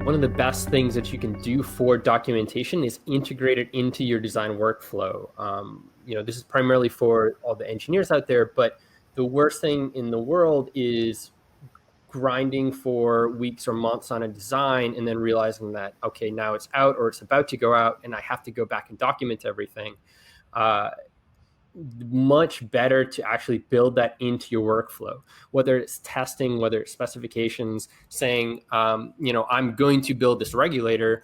one of the best things that you can do for documentation is integrate it into your design workflow. This is primarily for all the engineers out there, but the worst thing in the world is grinding for weeks or months on a design and then realizing that, okay, now it's out or it's about to go out and I have to go back and document everything. Much better to actually build that into your workflow, whether it's testing, whether it's specifications, saying, I'm going to build this regulator.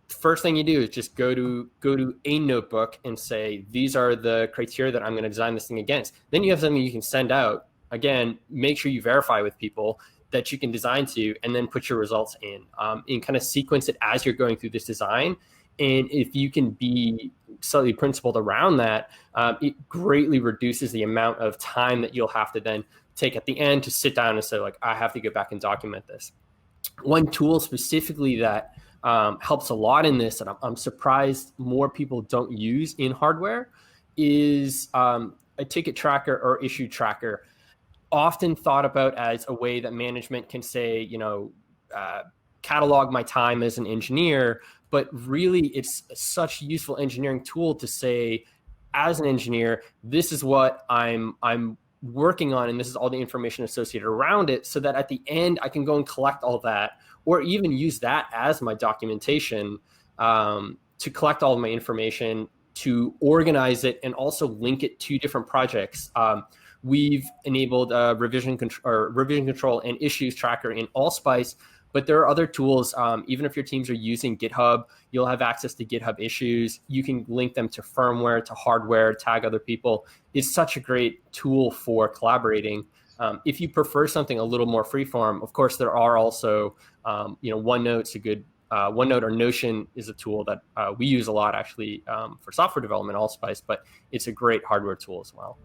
First thing you do is just go to a notebook and say, these are the criteria that I'm going to design this thing against. Then you have something you can send out. Again, make sure you verify with people that you can design to, and then put your results in, and kind of sequence it as you're going through this design. And if you can be slightly principled around that, it greatly reduces the amount of time that you'll have to then take at the end to sit down and say, like, I have to go back and document this. One tool specifically that helps a lot in this, and I'm surprised more people don't use in hardware, is a ticket tracker or issue tracker. Often thought about as a way that management can say, catalog my time as an engineer, but really it's such a useful engineering tool to say, as an engineer, this is what I'm working on, and this is all the information associated around it, so that at the end I can go and collect all that, or even use that as my documentation, to collect all of my information, to organize it, and also link it to different projects. We've enabled revision control and issues tracker in Allspice, but there are other tools. Even if your teams are using GitHub, you'll have access to GitHub issues. You can link them to firmware, to hardware, tag other people. It's such a great tool for collaborating. If you prefer something a little more freeform, of course, there are also, OneNote's a good, OneNote or Notion is a tool that we use a lot, actually, for software development, Allspice, but it's a great hardware tool as well.